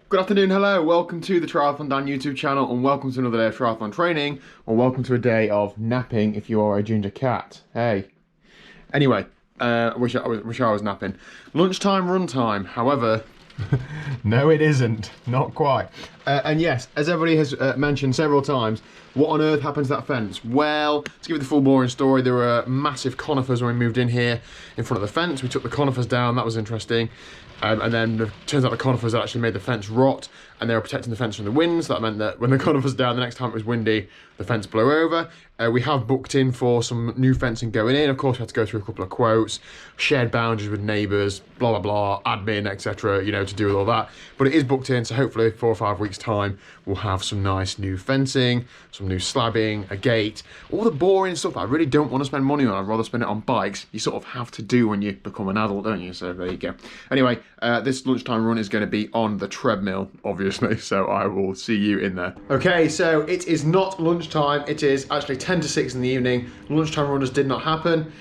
Good afternoon, hello, welcome to the TriathlonDan YouTube channel and welcome to another day of triathlon training, or welcome to a day of napping if you are a ginger cat. Hey. Anyway, wish I was napping. Lunchtime, run time, however, no it isn't, not quite. And yes, as everybody has mentioned several times, what on earth happened to that fence? Well, to give you the full boring story, there were massive conifers when we moved in here in front of the fence. We took the conifers down, that was interesting. And then it turns out the conifers had actually made the fence rot and they were protecting the fence from the wind, so that meant that when the conifers down, the next time it was windy, the fence blew over. We have booked in for some new fencing going in. Of course, we had to go through a couple of quotes, shared boundaries with neighbours, blah, blah, blah, admin, etc., you know, to do with all that. But it is booked in, so hopefully 4 or 5 weeks' time, we'll have some nice new fencing, some new slabbing, a gate, all the boring stuff that I really don't want to spend money on. I'd rather spend it on bikes. You sort of have to do when you become an adult, don't you? So there you go. Anyway, this lunchtime run is going to be on the treadmill, obviously, so I will see you in there. Okay, so it is not lunchtime. It is actually 10 to 6 in the evening. Lunchtime runners did not happen.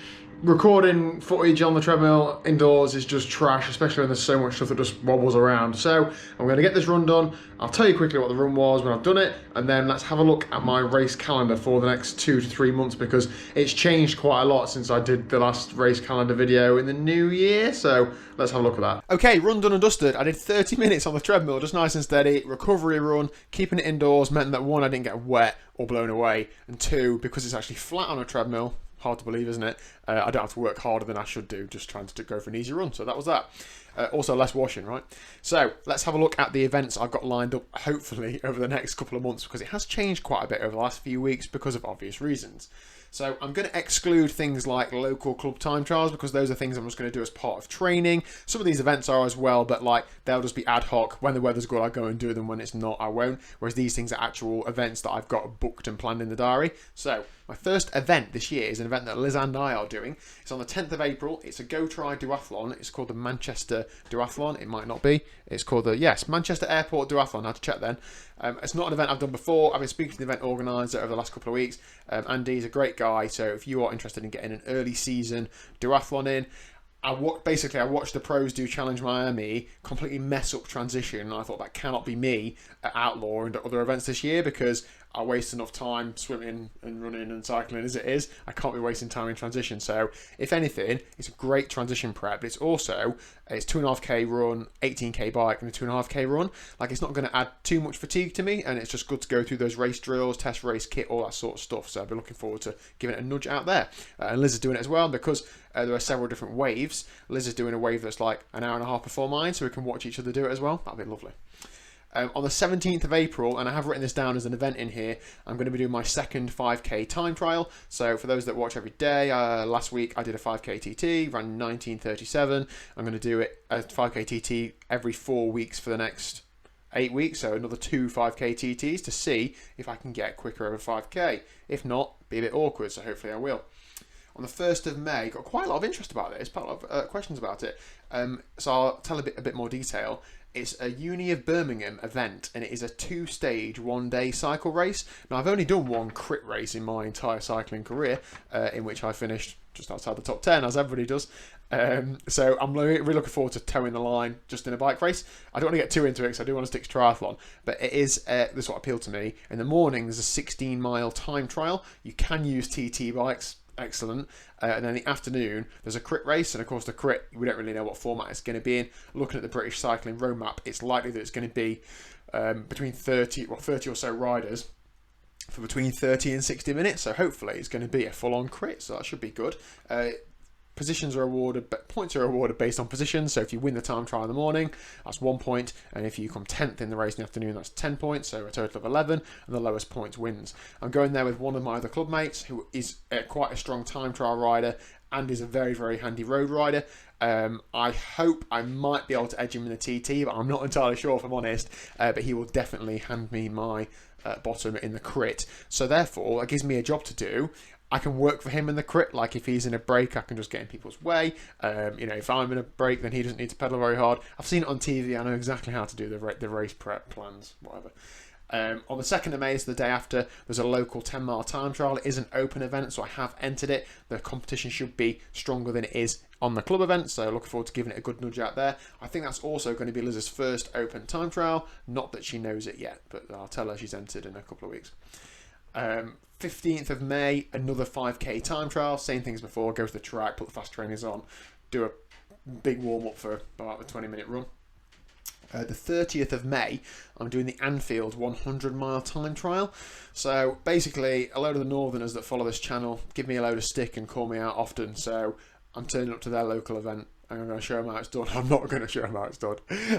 Recording footage on the treadmill indoors is just trash, especially when there's so much stuff that just wobbles around. So I'm going to get this run done. I'll tell you quickly what the run was when I've done it, and then let's have a look at my race calendar for the next 2 to 3 months, because it's changed quite a lot since I did the last race calendar video in the new year. So let's have a look at that. Okay, run done and dusted. I did 30 minutes on the treadmill, just nice and steady. Recovery run, keeping it indoors meant that 1, I didn't get wet or blown away, and 2, because it's actually flat on a treadmill, hard to believe, isn't it? I don't have to work harder than I should do, just trying to go for an easy run. So that was that. Also less washing, right? So let's have a look at the events I've got lined up, hopefully, over the next couple of months, because it has changed quite a bit over the last few weeks because of obvious reasons. So I'm going to exclude things like local club time trials, because those are things I'm just going to do as part of training. Some of these events are as well, but like they'll just be ad hoc. When the weather's good, I go and do them. When it's not, I won't. Whereas these things are actual events that I've got booked and planned in the diary. So my first event this year is an event that Liz and I are doing. It's on the 10th of April. It's a Go Try Duathlon. It's called the Manchester Duathlon. It might not be. It's called the, yes, Manchester Airport Duathlon. I had to check then. It's not an event I've done before. I've been speaking to the event organiser over the last couple of weeks. Andy's a great guy, so if you are interested in getting an early season duathlon in, I watched the pros do Challenge Miami completely mess up transition, and I thought that cannot be me at Outlaw and at other events this year, because I waste enough time swimming and running and cycling as it is. I can't be wasting time in transition. So if anything, it's a great transition prep. It's also, it's 2.5k run, 18k bike and a 2.5k run. Like, it's not going to add too much fatigue to me, and it's just good to go through those race drills, test race kit, all that sort of stuff. So I've been looking forward to giving it a nudge out there. And Liz is doing it as well, because there are several different waves. Liz is doing a wave that's like an hour and a half before mine, so we can watch each other do it as well. That'd be lovely. On the 17th of April, and I have written this down as an event in here, I'm going to be doing my second 5k time trial. So for those that watch every day, last week I did a 5k TT, ran 19:37. I'm going to do it a 5k TT every 4 weeks for the next 8 weeks, so another 2 5k TTs to see if I can get quicker over 5k. If not, be a bit awkward, so hopefully I will. On the 1st of May, got quite a lot of interest about this, quite a lot of questions about it. So I'll tell a bit more detail. It's a Uni of Birmingham event, and it is a 2-stage, 1-day cycle race. Now, I've only done one crit race in my entire cycling career, in which I finished just outside the top 10, as everybody does. So I'm really looking forward to towing the line just in a bike race. I don't want to get too into it, because I do want to stick to triathlon, but it is, this is what appealed to me. In the morning, there's a 16-mile time trial. You can use TT bikes. Excellent. And then in the afternoon, there's a crit race, and of course the crit, we don't really know what format it's going to be in. Looking at the British cycling roadmap, it's likely that it's going to be between 30 or so riders for between 30 and 60 minutes. So hopefully it's going to be a full-on crit, so that should be good. Positions are awarded, but points are awarded based on positions. So if you win the time trial in the morning, that's 1 point, and if you come 10th in the race in the afternoon, that's 10 points, so a total of 11, and the lowest points wins. I'm going there with one of my other club mates, who is quite a strong time trial rider and is a very, very handy road rider. I hope I might be able to edge him in the TT, but I'm not entirely sure, if I'm honest. But he will definitely hand me my bottom in the crit. So therefore, that gives me a job to do. I can work for him in the crit, like if he's in a break, I can just get in people's way. You know, if I'm in a break, then he doesn't need to pedal very hard. I've seen it on TV, I know exactly how to do the race prep plans, whatever. On the 2nd of May, so the day after, there's a local 10-mile time trial. It is an open event, so I have entered it. The competition should be stronger than it is on the club event, so looking forward to giving it a good nudge out there. I think that's also going to be Liz's first open time trial. Not that she knows it yet, but I'll tell her she's entered in a couple of weeks. 15th of May, another 5k time trial. Same thing as before, go to the track, put the fast trainers on, do a big warm-up for about a 20-minute run. The 30th of May, I'm doing the Anfield 100-mile time trial. So basically, a load of the Northerners that follow this channel give me a load of stick and call me out often. So I'm turning up to their local event and I'm going to show them how it's done. I'm not going to show them how it's done.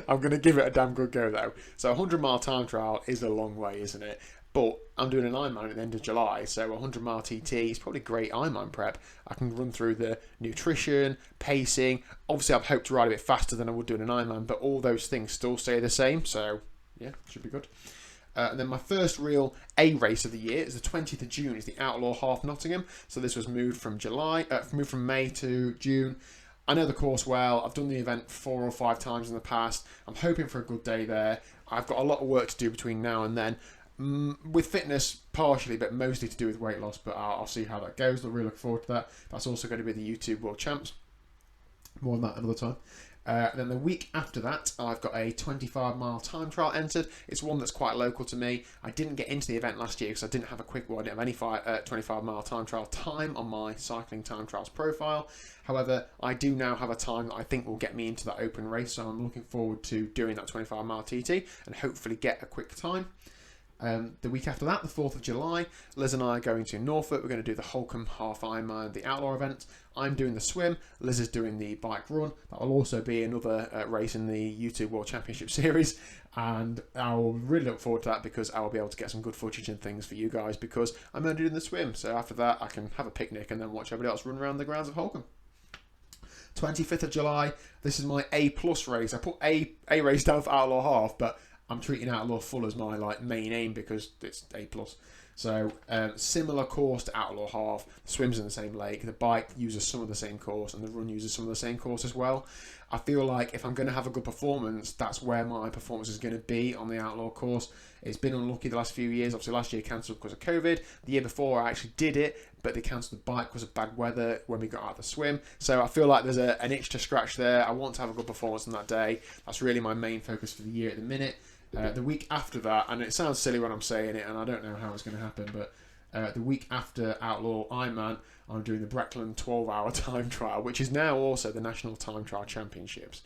I'm going to give it a damn good go though. So a 100-mile time trial is a long way, isn't it? But I'm doing an Ironman at the end of July, so a 100-mile TT is probably great Ironman prep. I can run through the nutrition, pacing. Obviously, I'd hope to ride a bit faster than I would do in an Ironman, but all those things still stay the same, so yeah, should be good. And then my first real A race of the year is the 20th of June, is the Outlaw Half Nottingham. So this was moved from May to June. I know the course well. I've done the event 4 or 5 times in the past. I'm hoping for a good day there. I've got a lot of work to do between now and then. With fitness partially, but mostly to do with weight loss, but I'll see how that goes. I'm really looking forward to that. That's also going to be the YouTube World Champs. More on that another time. Then the week after that, I've got a 25-mile time trial entered. It's one that's quite local to me. I didn't get into the event last year because I didn't have I didn't have any 25-mile time trial time on my cycling time trials profile. However, I do now have a time that I think will get me into that open race, so I'm looking forward to doing that 25-mile TT and hopefully get a quick time. The week after that, the 4th of July, Liz and I are going to Norfolk. We're going to do the Holcombe Half Ironman, the Outlaw event. I'm doing the swim. Liz is doing the bike run. That will also be another race in the YouTube World Championship Series. And I will really look forward to that because I will be able to get some good footage and things for you guys because I'm only doing the swim. So after that, I can have a picnic and then watch everybody else run around the grounds of Holcombe. 25th of July, this is my A+ race. I put A race down for Outlaw Half, but I'm treating Outlaw Full as my main aim because it's A+. So similar course to Outlaw Half. The swim's in the same lake. The bike uses some of the same course, and the run uses some of the same course as well. I feel like if I'm going to have a good performance, that's where my performance is going to be on the Outlaw course. It's been unlucky the last few years. Obviously, last year cancelled because of COVID. The year before, I actually did it, but they cancelled the bike because of bad weather when we got out of the swim. So I feel like there's an itch to scratch there. I want to have a good performance on that day. That's really my main focus for the year at the minute. The week after that, and it sounds silly when I'm saying it, and I don't know how it's going to happen, but the week after Outlaw Ironman, I'm doing the Breckland 12-hour time trial, which is now also the National Time Trial Championships.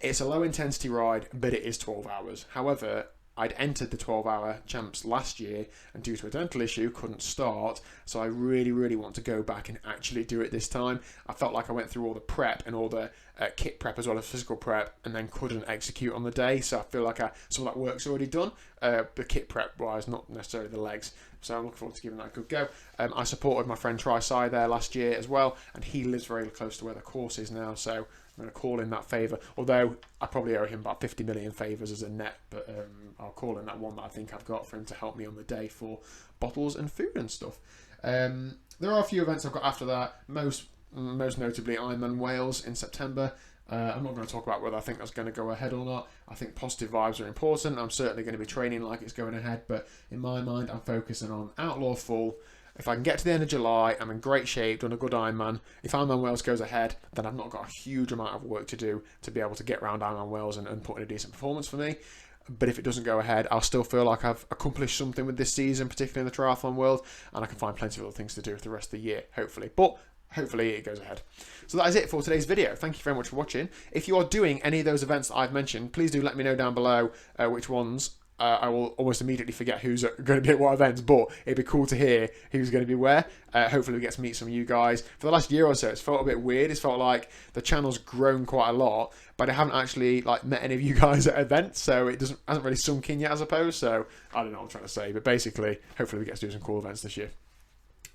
It's a low-intensity ride, but it is 12 hours. However, I'd entered the 12-hour champs last year, and due to a dental issue, couldn't start, so I really, really want to go back and actually do it this time. I felt like I went through all the prep and all the kit prep as well as physical prep, and then couldn't execute on the day, so I feel like some of that work's already done, the kit prep-wise, not necessarily the legs, so I'm looking forward to giving that a good go. I supported my friend Tri there last year as well, and he lives very close to where the course is now, so I'm going to call in that favour, although I probably owe him about 50 million favours as a net, but I'll call in that one that I think I've got for him to help me on the day for bottles and food and stuff. There are a few events I've got after that, most notably Ironman Wales in September. I'm not going to talk about whether I think that's going to go ahead or not. I think positive vibes are important. I'm certainly going to be training like it's going ahead, but in my mind, I'm focusing on Outlaw Full. If I can get to the end of July, I'm in great shape, done a good Ironman. If Ironman Wales goes ahead, then I've not got a huge amount of work to do to be able to get around Ironman Wales and put in a decent performance for me. But if it doesn't go ahead, I'll still feel like I've accomplished something with this season, particularly in the triathlon world, and I can find plenty of other things to do for the rest of the year, hopefully. But hopefully it goes ahead. So that is it for today's video. Thank you very much for watching. If you are doing any of those events that I've mentioned, please do let me know down below which ones. I will almost immediately forget who's going to be at what events, but it'd be cool to hear who's going to be where. Hopefully we get to meet some of you guys. For the last year or so, it's felt a bit weird. It's felt like the channel's grown quite a lot, but I haven't actually met any of you guys at events, so it hasn't really sunk in yet, I suppose. So I don't know what I'm trying to say, but basically, hopefully we get to do some cool events this year.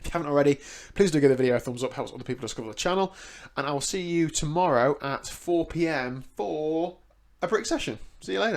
If you haven't already, please do give the video a thumbs up, helps other people discover the channel, and I will see you tomorrow at 4 PM for a brick session. See you later.